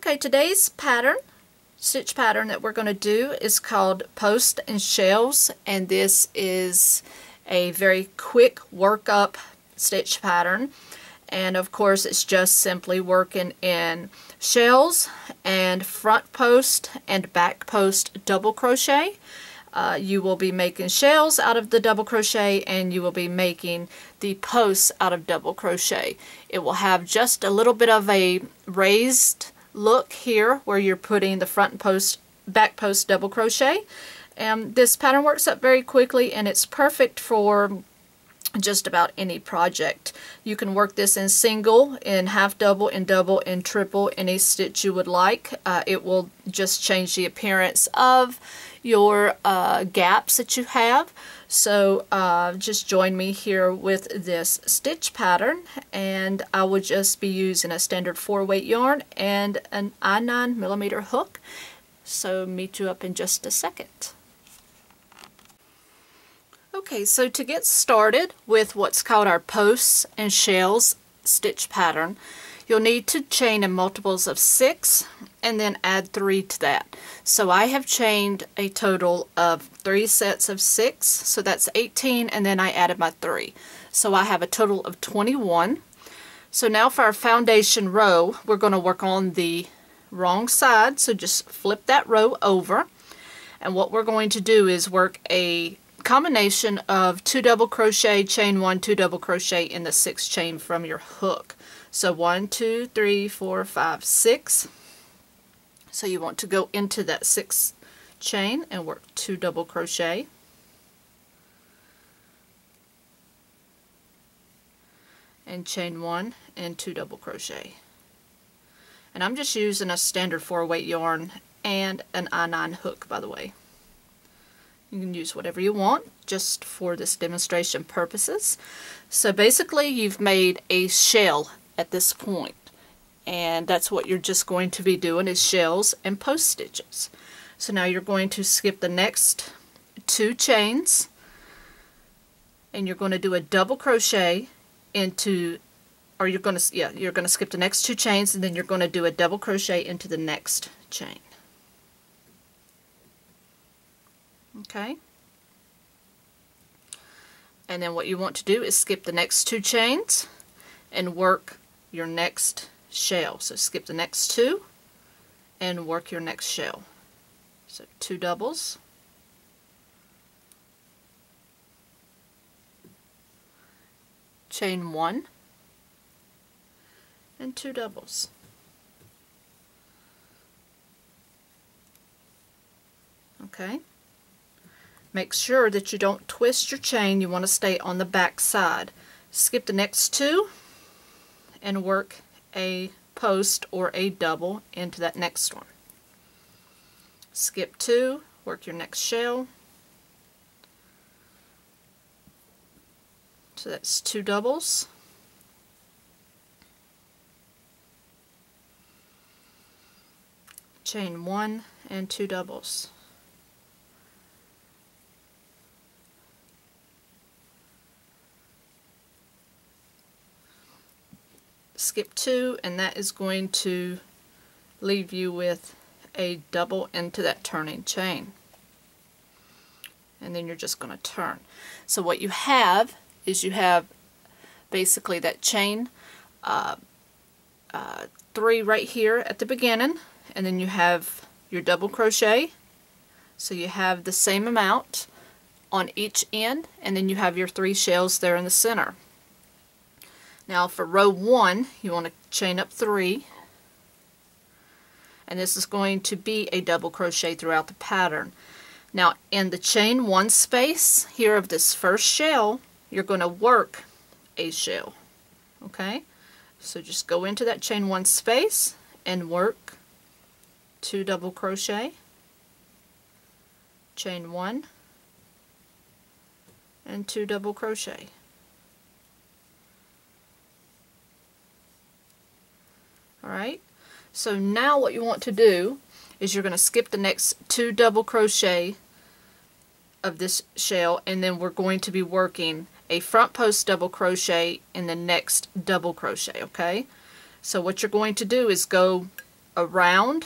Okay, today's stitch pattern that we're going to do is called Post and Shells, and this is a very quick workup stitch pattern. And of course it's just simply working in shells and front post and back post double crochet. You will be making shells out of the double crochet, and you will be making the posts out of double crochet. It will have just a little bit of a raised look here where you're putting the front post, back post double crochet. And this pattern works up very quickly, and it's perfect for just about any project. You can work this in single, in half double, in double, in triple, any stitch you would like. It will just change the appearance of your gaps that you have. So just join me here with this stitch pattern, and I will just be using a standard 4-weight yarn and an I9mm hook. So meet you up in just a second. Okay, so to get started with what's called our posts and shells stitch pattern, you'll need to chain in multiples of 6 and then add 3 to that. So I have chained a total of 3 sets of 6, so that's 18, and then I added my 3. So I have a total of 21. So now for our foundation row, we're going to work on the wrong side, so just flip that row over. And what we're going to do is work a combination of 2 double crochet, chain 1, 2 double crochet in the 6th chain from your hook. So 1, 2, 3, 4, 5, 6. So you want to go into that 6th chain and work 2 double crochet. And chain 1 and 2 double crochet. And I'm just using a standard 4-weight yarn and an I9 hook, by the way. You can use whatever you want just for this demonstration purposes. So basically you've made a shell at this point, and that's what you're just going to be doing, is shells and post stitches. So now you're going to skip the next 2 chains, and you're going to do a double crochet into, or you're going to skip the next 2 chains, and then you're going to do a double crochet into the next chain. Okay, and then what you want to do is skip the next 2 chains and work your next shell. So skip the next 2 and work your next shell. So 2 doubles, chain 1 and 2 doubles. Okay. Make sure that you don't twist your chain. You want to stay on the back side. Skip the next 2 and work a post or a double into that next one. Skip 2, work your next shell. So that's 2 doubles. Chain 1 and 2 doubles. Skip 2, and that is going to leave you with a double into that turning chain, and then you're just going to turn. So what you have is you have basically that chain 3 right here at the beginning, and then you have your double crochet, so you have the same amount on each end, and then you have your 3 shells there in the center. Now for row 1, you want to chain up 3, and this is going to be a double crochet throughout the pattern. Now in the chain 1 space here of this first shell, you're going to work a shell. Okay, so just go into that chain 1 space and work 2 double crochet, chain 1 and 2 double crochet. Alright, so now what you want to do is you're going to skip the next 2 double crochet of this shell, and then we're going to be working a front post double crochet in the next double crochet. Okay, so what you're going to do is go around,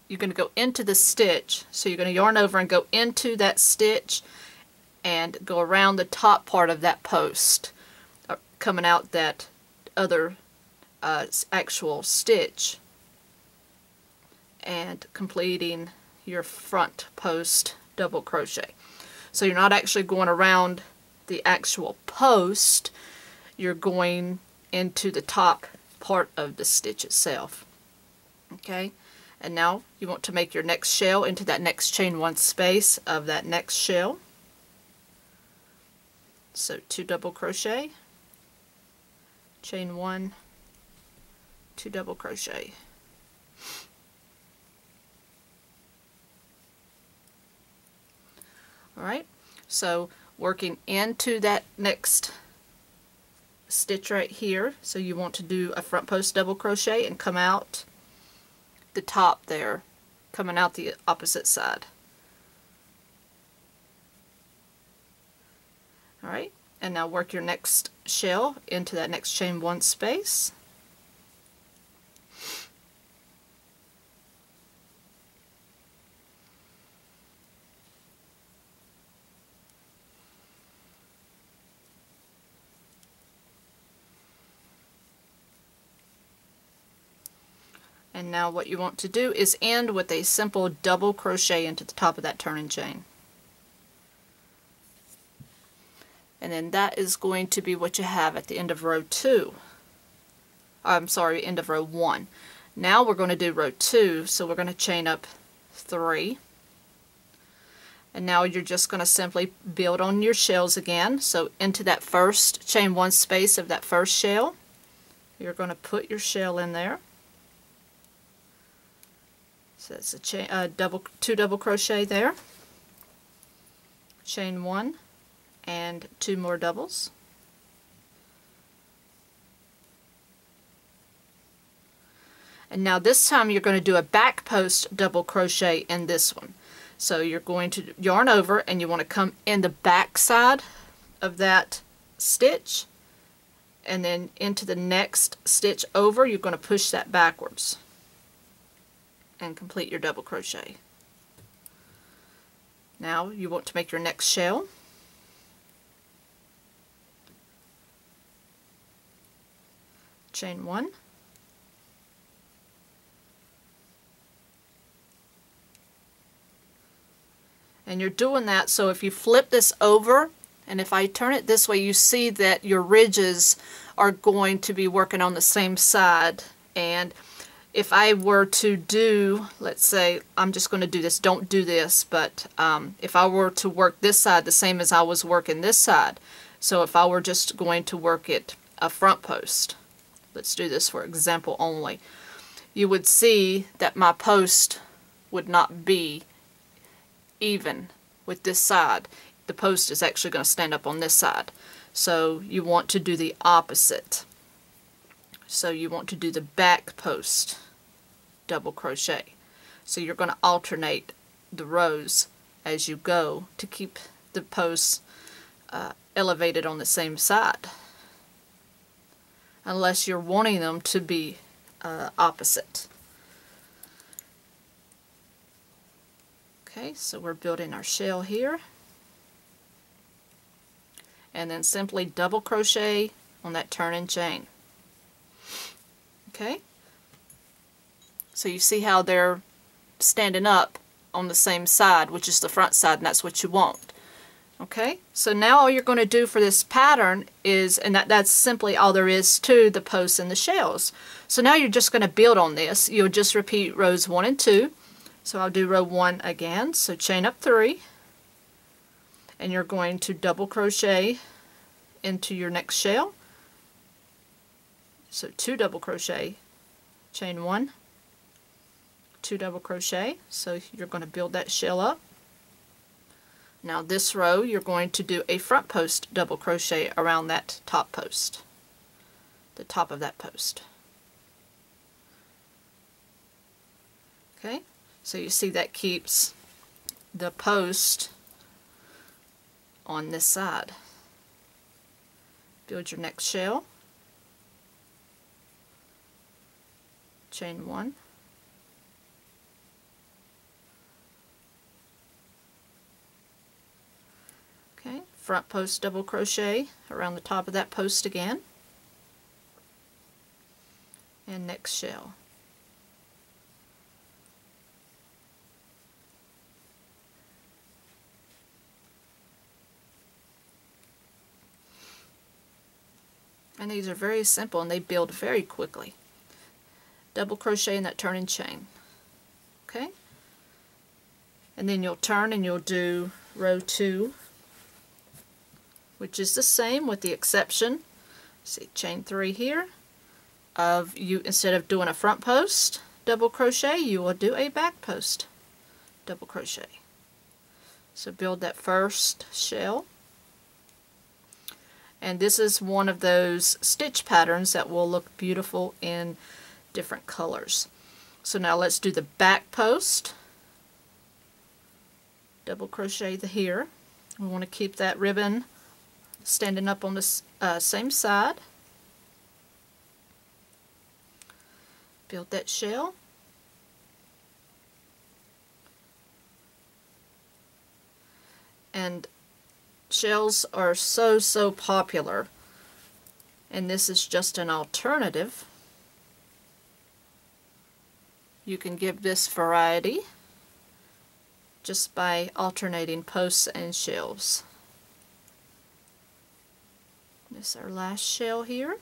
you're going to go into the stitch, so you're going to yarn over and go into that stitch and go around the top part of that post, coming out that other actual stitch and completing your front post double crochet. So you're not actually going around the actual post, you're going into the top part of the stitch itself. Okay, and now you want to make your next shell into that next chain one space of that next shell. So 2 double crochet, chain 1, 2 double crochet. Alright, so working into that next stitch right here, so you want to do a front post double crochet and come out the top there, coming out the opposite side. Alright, and now work your next shell into that next chain one space. And now what you want to do is end with a simple double crochet into the top of that turning chain. And then that is going to be what you have at the end of row 2. I'm sorry, end of row 1. Now we're going to do row 2, so we're going to chain up 3. And now you're just going to simply build on your shells again. So into that first chain 1 space of that first shell, you're going to put your shell in there. So it's a chain, 2 double crochet there, chain 1, and 2 more doubles. And now this time you're going to do a back post double crochet in this one. So you're going to yarn over and you want to come in the back side of that stitch, and then into the next stitch over you're going to push that backwards and complete your double crochet. Now you want to make your next shell. Chain 1, and you're doing that so if you flip this over and if I turn it this way, you see that your ridges are going to be working on the same side. And if I were to do, let's say, I'm just going to do this, don't do this, but if I were to work this side the same as I was working this side, so if I were just going to work it a front post, let's do this for example only, you would see that my post would not be even with this side. The post is actually going to stand up on this side. So you want to do the opposite. So you want to do the back post double crochet. So you're going to alternate the rows as you go to keep the posts elevated on the same side, unless you're wanting them to be opposite. Okay, so we're building our shell here, and then simply double crochet on that turning chain. Okay, so you see how they're standing up on the same side, which is the front side, and that's what you want. Okay, so now all you're going to do for this pattern is, and that's simply all there is to the posts and the shells. So now you're just going to build on this. You'll just repeat rows 1 and 2. So I'll do row 1 again. So chain up 3, and you're going to double crochet into your next shell. So 2 double crochet, chain 1, 2 double crochet. So you're going to build that shell up. Now this row you're going to do a front post double crochet around that top post, the top of that post. Okay, so you see that keeps the post on this side. Build your next shell, chain 1, front post double crochet around the top of that post again, and next shell. And these are very simple and they build very quickly. Double crochet in that turning chain. Okay? And then you'll turn and you'll do row 2, which is the same with the exception, see, chain 3 here, of you, instead of doing a front post double crochet, you will do a back post double crochet. So build that first shell. And this is one of those stitch patterns that will look beautiful in different colors. So now let's do the back post. Double crochet here. We want to keep that ribbon standing up on the same side. Build that shell. And shells are so popular, and this is just an alternative. You can give this variety just by alternating posts and shells. This is our last shell here.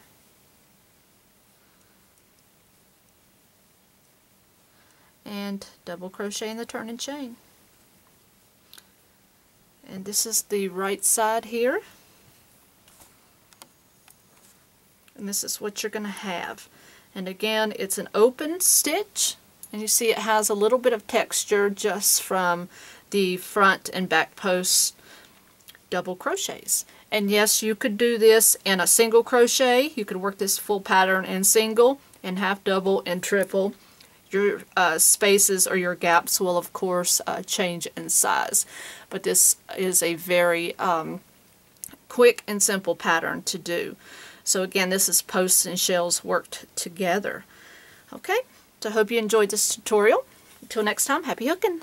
And double crochet in the turning chain. And this is the right side here. And this is what you're going to have. And again, it's an open stitch. And you see it has a little bit of texture just from the front and back post double crochets. And yes, you could do this in a single crochet. You could work this full pattern in single and half double and triple. Your spaces or your gaps will of course change in size, but this is a very quick and simple pattern to do. So again, this is posts and shells worked together. Okay, so I hope you enjoyed this tutorial. Until next time, happy hooking!